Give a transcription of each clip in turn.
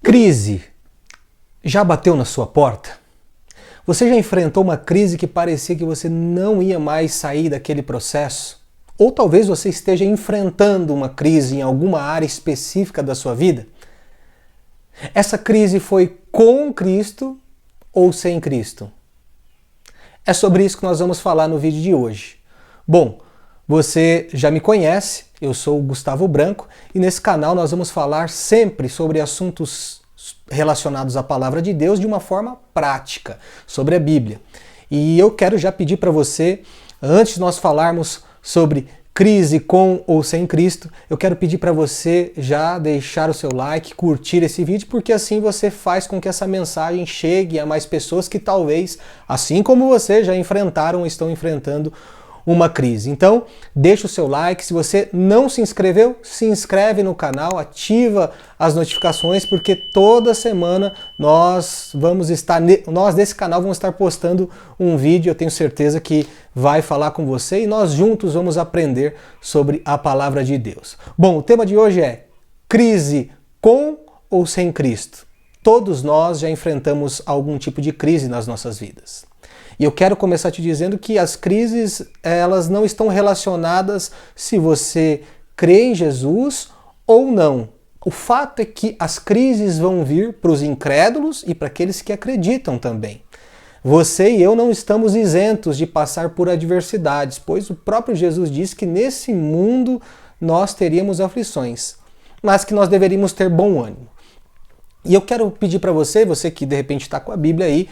Crise já bateu na sua porta? Você já enfrentou uma crise que parecia que você não ia mais sair daquele processo? Ou talvez você esteja enfrentando uma crise em alguma área específica da sua vida? Essa crise foi com Cristo ou sem Cristo? É sobre isso que nós vamos falar no vídeo de hoje. Bom, você já me conhece, eu sou o Gustavo Branco e nesse canal nós vamos falar sempre sobre assuntos relacionados à palavra de Deus de uma forma prática, sobre a Bíblia. E eu quero já pedir para você, antes de nós falarmos sobre crise com ou sem Cristo, eu quero pedir para você já deixar o seu like, curtir esse vídeo, porque assim você faz com que essa mensagem chegue a mais pessoas que talvez, assim como você, já enfrentaram ou estão enfrentando uma crise. Então, deixa o seu like. Se você não se inscreveu, se inscreve no canal, ativa as notificações, porque toda semana nós desse canal vamos estar postando um vídeo, eu tenho certeza que vai falar com você e nós juntos vamos aprender sobre a palavra de Deus. Bom, o tema de hoje é crise com ou sem Cristo. Todos nós já enfrentamos algum tipo de crise nas nossas vidas. E eu quero começar te dizendo que as crises, elas não estão relacionadas se você crê em Jesus ou não. O fato é que as crises vão vir para os incrédulos e para aqueles que acreditam também. Você e eu não estamos isentos de passar por adversidades, pois o próprio Jesus disse que nesse mundo nós teríamos aflições, mas que nós deveríamos ter bom ânimo. E eu quero pedir para você, você que de repente está com a Bíblia aí,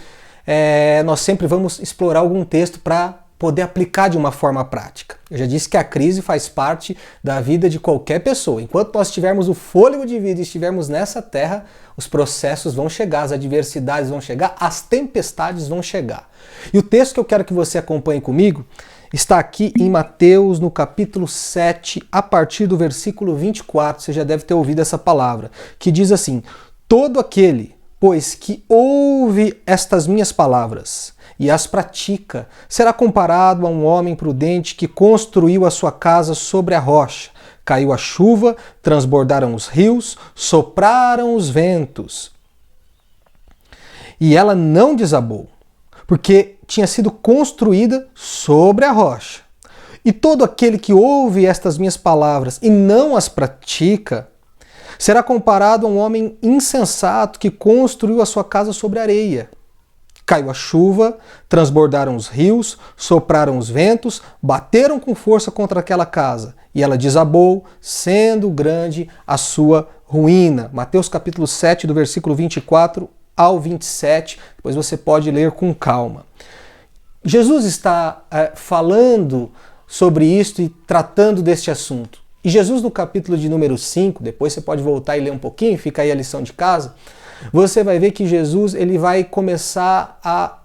nós sempre vamos explorar algum texto para poder aplicar de uma forma prática. Eu já disse que a crise faz parte da vida de qualquer pessoa. Enquanto nós tivermos o fôlego de vida e estivermos nessa terra, os processos vão chegar, as adversidades vão chegar, as tempestades vão chegar. E o texto que eu quero que você acompanhe comigo está aqui em Mateus, no capítulo 7, a partir do versículo 24. Você já deve ter ouvido essa palavra, que diz assim: todo aquele, pois, que ouve estas minhas palavras e as pratica, será comparado a um homem prudente que construiu a sua casa sobre a rocha. Caiu a chuva, transbordaram os rios, sopraram os ventos. E ela não desabou, porque tinha sido construída sobre a rocha. E todo aquele que ouve estas minhas palavras e não as pratica, será comparado a um homem insensato que construiu a sua casa sobre areia. Caiu a chuva, transbordaram os rios, sopraram os ventos, bateram com força contra aquela casa, e ela desabou, sendo grande a sua ruína. Mateus capítulo 7, do versículo 24 ao 27, depois você pode ler com calma. Jesus está falando sobre isto e tratando deste assunto. E Jesus, no capítulo de número 5, depois você pode voltar e ler um pouquinho, fica aí a lição de casa, você vai ver que Jesus ele vai começar a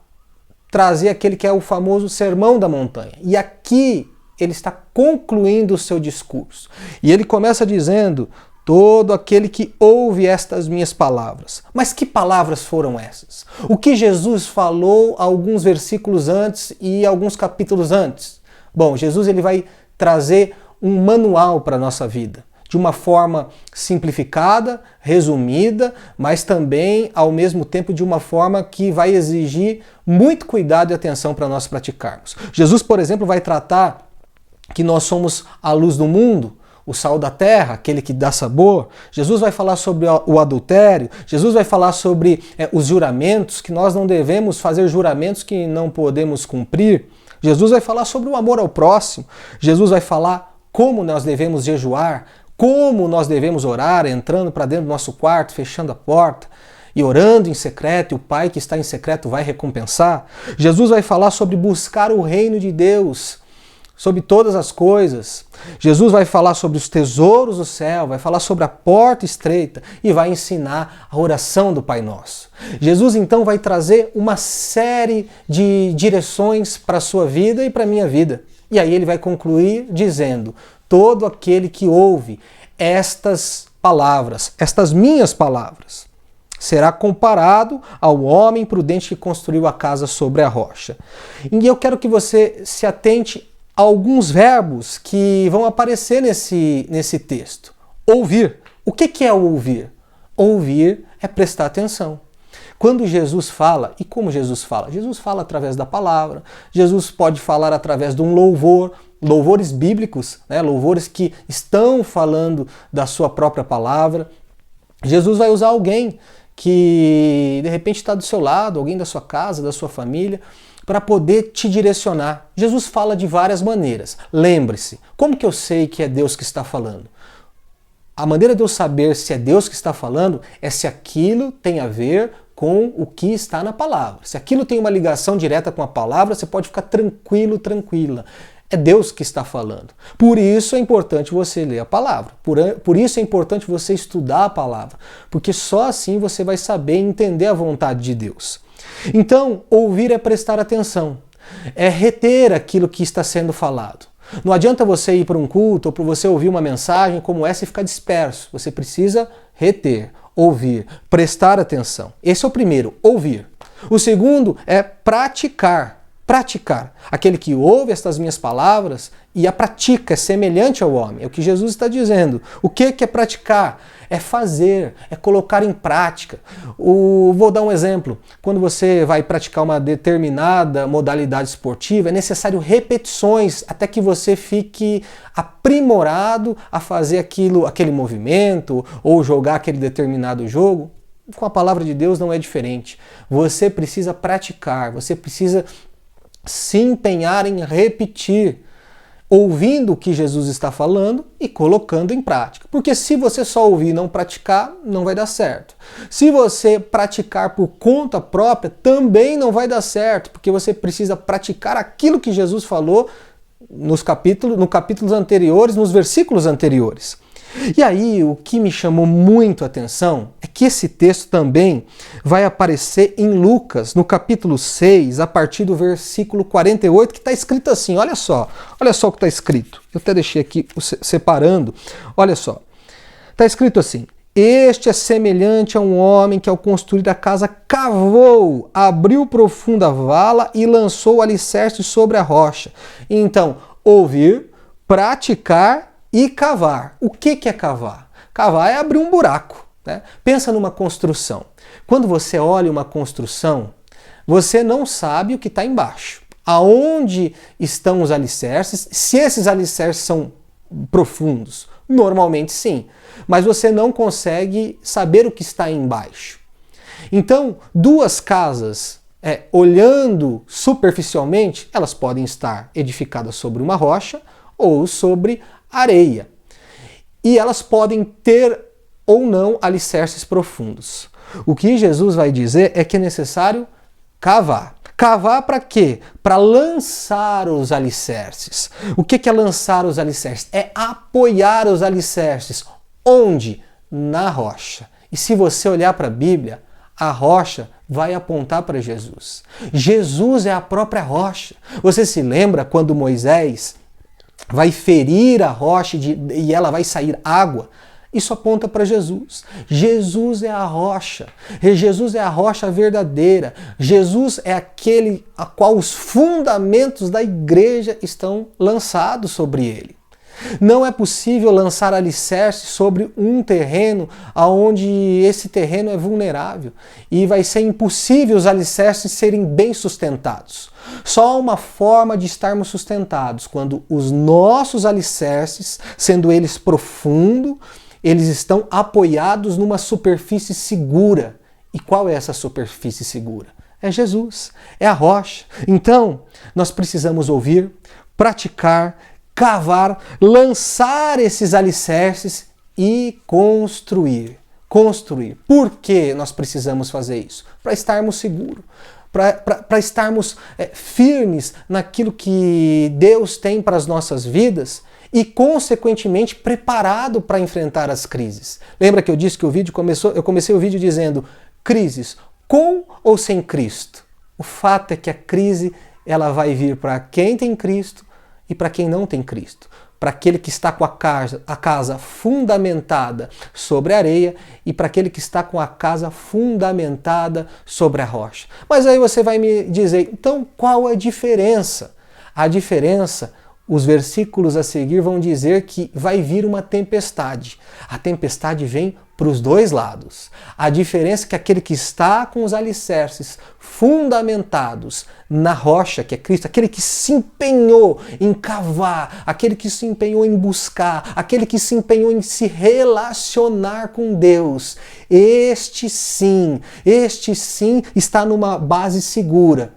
trazer aquele que é o famoso Sermão da Montanha. E aqui ele está concluindo o seu discurso. E ele começa dizendo: todo aquele que ouve estas minhas palavras. Mas que palavras foram essas? O que Jesus falou alguns versículos antes e alguns capítulos antes? Bom, Jesus ele vai trazer um manual para a nossa vida, de uma forma simplificada, resumida, mas também, ao mesmo tempo, de uma forma que vai exigir muito cuidado e atenção para nós praticarmos. Jesus, por exemplo, vai tratar que nós somos a luz do mundo, o sal da terra, aquele que dá sabor. Jesus vai falar sobre o adultério, Jesus vai falar sobre os juramentos, que nós não devemos fazer juramentos que não podemos cumprir. Jesus vai falar sobre o amor ao próximo, Jesus vai falar como nós devemos jejuar, como nós devemos orar, entrando para dentro do nosso quarto, fechando a porta e orando em secreto, e o Pai que está em secreto vai recompensar. Jesus vai falar sobre buscar o reino de Deus, sobre todas as coisas. Jesus vai falar sobre os tesouros do céu, vai falar sobre a porta estreita e vai ensinar a oração do Pai Nosso. Jesus então vai trazer uma série de direções para a sua vida e para a minha vida. E aí ele vai concluir dizendo: todo aquele que ouve estas palavras, estas minhas palavras, será comparado ao homem prudente que construiu a casa sobre a rocha. E eu quero que você se atente a alguns verbos que vão aparecer nesse texto. Ouvir. O que é ouvir? Ouvir é prestar atenção. Quando Jesus fala, e como Jesus fala? Jesus fala através da palavra, Jesus pode falar através de um louvor, louvores bíblicos, né? Louvores que estão falando da sua própria palavra. Jesus vai usar alguém que de repente está do seu lado, alguém da sua casa, da sua família, para poder te direcionar. Jesus fala de várias maneiras. Lembre-se, como que eu sei que é Deus que está falando? A maneira de eu saber se é Deus que está falando é se aquilo tem a ver com o que está na palavra. Se aquilo tem uma ligação direta com a palavra, você pode ficar tranquilo, tranquila. É Deus que está falando. Por isso é importante você ler a palavra. Por isso é importante você estudar a palavra. Porque só assim você vai saber entender a vontade de Deus. Então, ouvir é prestar atenção. É reter aquilo que está sendo falado. Não adianta você ir para um culto ou para você ouvir uma mensagem como essa e ficar disperso. Você precisa reter, ouvir, prestar atenção. Esse é o primeiro, ouvir. O segundo é praticar. Praticar. Aquele que ouve estas minhas palavras e a pratica é semelhante ao homem. É o que Jesus está dizendo. O que é praticar? É fazer, é colocar em prática. Vou dar um exemplo. Quando você vai praticar uma determinada modalidade esportiva, é necessário repetições até que você fique aprimorado a fazer aquele movimento ou jogar aquele determinado jogo. Com a palavra de Deus não é diferente. Você precisa praticar, você precisa se empenhar em repetir, ouvindo o que Jesus está falando e colocando em prática. Porque se você só ouvir e não praticar, não vai dar certo. Se você praticar por conta própria, também não vai dar certo, porque você precisa praticar aquilo que Jesus falou nos capítulos anteriores, nos versículos anteriores. E aí, o que me chamou muito a atenção é que esse texto também vai aparecer em Lucas, no capítulo 6, a partir do versículo 48, que está escrito assim, olha só o que está escrito. Eu até deixei aqui separando, olha só. Está escrito assim, este é semelhante a um homem que ao construir a casa cavou, abriu profunda vala e lançou o alicerce sobre a rocha. Então, ouvir, praticar e cavar. O que é cavar? Cavar é abrir um buraco, né? Pensa numa construção. Quando você olha uma construção, você não sabe o que está embaixo. Aonde estão os alicerces? Se esses alicerces são profundos, normalmente sim. Mas você não consegue saber o que está embaixo. Então, duas casas, olhando superficialmente, elas podem estar edificadas sobre uma rocha ou sobre areia. E elas podem ter ou não alicerces profundos. O que Jesus vai dizer é que é necessário cavar. Cavar para quê? Para lançar os alicerces. O que é lançar os alicerces? É apoiar os alicerces. Onde? Na rocha. E se você olhar para a Bíblia, a rocha vai apontar para Jesus. Jesus é a própria rocha. Você se lembra quando Moisés vai ferir a rocha e ela vai sair água? Isso aponta para Jesus. Jesus é a rocha. Jesus é a rocha verdadeira. Jesus é aquele a qual os fundamentos da igreja estão lançados sobre ele. Não é possível lançar alicerce sobre um terreno onde esse terreno é vulnerável e vai ser impossível os alicerces serem bem sustentados. Só há uma forma de estarmos sustentados quando os nossos alicerces, sendo eles profundos, eles estão apoiados numa superfície segura. E qual é essa superfície segura? É Jesus, é a rocha. Então, nós precisamos ouvir, praticar, cavar, lançar esses alicerces e construir. Construir. Por que nós precisamos fazer isso? Para estarmos seguros, para estarmos firmes naquilo que Deus tem para as nossas vidas e, consequentemente, preparado para enfrentar as crises. Lembra que eu disse que eu comecei o vídeo dizendo crises com ou sem Cristo? O fato é que a crise ela vai vir para quem tem Cristo e para quem não tem Cristo. Para aquele que está com a casa fundamentada sobre a areia e para aquele que está com a casa fundamentada sobre a rocha. Mas aí você vai me dizer, então qual a diferença? A diferença, os versículos a seguir vão dizer que vai vir uma tempestade. A tempestade vem para os dois lados. A diferença é que aquele que está com os alicerces fundamentados na rocha, que é Cristo, aquele que se empenhou em cavar, aquele que se empenhou em buscar, aquele que se empenhou em se relacionar com Deus, este sim está numa base segura.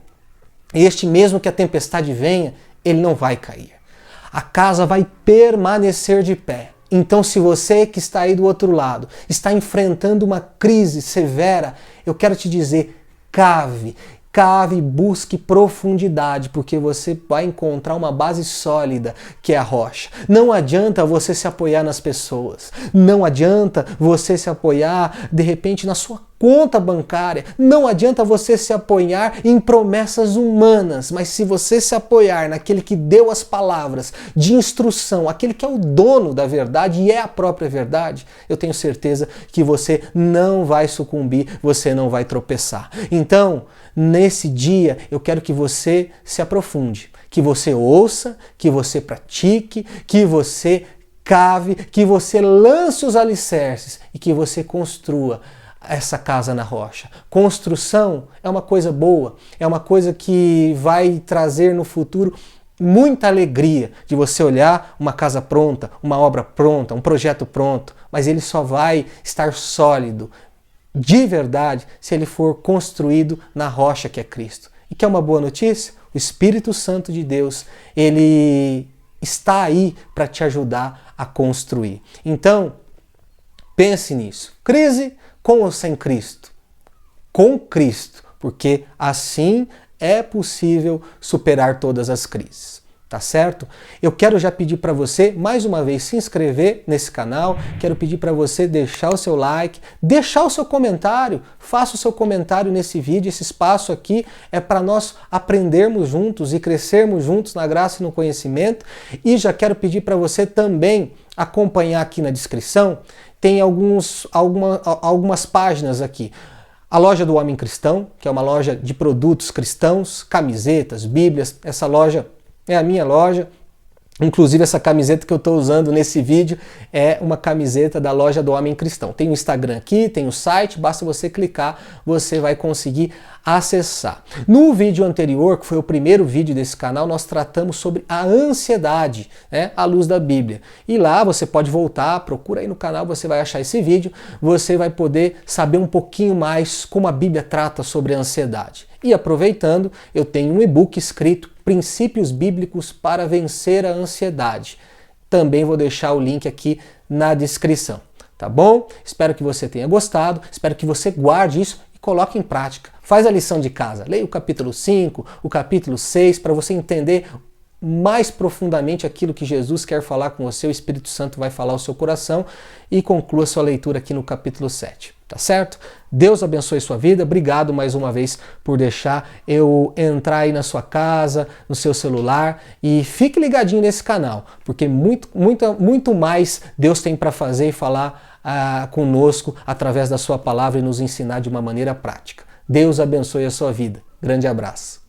Este mesmo que a tempestade venha, ele não vai cair. A casa vai permanecer de pé. Então, se você que está aí do outro lado está enfrentando uma crise severa, eu quero te dizer, cave, busque profundidade, porque você vai encontrar uma base sólida, que é a rocha. Não adianta você se apoiar nas pessoas, não adianta você se apoiar, de repente, na sua conta bancária, não adianta você se apoiar em promessas humanas, mas se você se apoiar naquele que deu as palavras de instrução, aquele que é o dono da verdade e é a própria verdade, eu tenho certeza que você não vai sucumbir, você não vai tropeçar. Então, nesse dia, eu quero que você se aprofunde, que você ouça, que você pratique, que você cave, que você lance os alicerces e que você construa essa casa na rocha. Construção é uma coisa boa, é uma coisa que vai trazer no futuro muita alegria de você olhar uma casa pronta, uma obra pronta, um projeto pronto, mas ele só vai estar sólido de verdade se ele for construído na rocha que é Cristo. E que é uma boa notícia? O Espírito Santo de Deus, ele está aí para te ajudar a construir. Então, pense nisso. Crise com ou sem Cristo? Com Cristo, porque assim é possível superar todas as crises. Tá certo? Eu quero já pedir para você, mais uma vez, se inscrever nesse canal. Quero pedir para você deixar o seu like, deixar o seu comentário. Faça o seu comentário nesse vídeo. Esse espaço aqui é para nós aprendermos juntos e crescermos juntos na graça e no conhecimento. E já quero pedir para você também acompanhar aqui na descrição. Tem algumas páginas aqui. A loja do Homem Cristão, que é uma loja de produtos cristãos, camisetas, bíblias. Essa loja é a minha loja. Inclusive essa camiseta que eu estou usando nesse vídeo é uma camiseta da loja do Homem Cristão. Tem o Instagram aqui, tem o site, basta você clicar, você vai conseguir acessar. No vídeo anterior, que foi o primeiro vídeo desse canal, nós tratamos sobre a ansiedade, né, à luz da Bíblia. E lá você pode voltar, procura aí no canal, você vai achar esse vídeo, você vai poder saber um pouquinho mais como a Bíblia trata sobre a ansiedade. E aproveitando, eu tenho um e-book escrito Princípios Bíblicos para Vencer a Ansiedade. Também vou deixar o link aqui na descrição, tá bom? Espero que você tenha gostado, espero que você guarde isso e coloque em prática. Faz a lição de casa, leia o capítulo 5, o capítulo 6, para você entender mais profundamente aquilo que Jesus quer falar com você, o Espírito Santo vai falar ao seu coração e conclua sua leitura aqui no capítulo 7. Tá certo? Deus abençoe sua vida. Obrigado mais uma vez por deixar eu entrar aí na sua casa, no seu celular, e fique ligadinho nesse canal, porque muito mais Deus tem para fazer e falar conosco através da sua palavra e nos ensinar de uma maneira prática. Deus abençoe a sua vida. Grande abraço.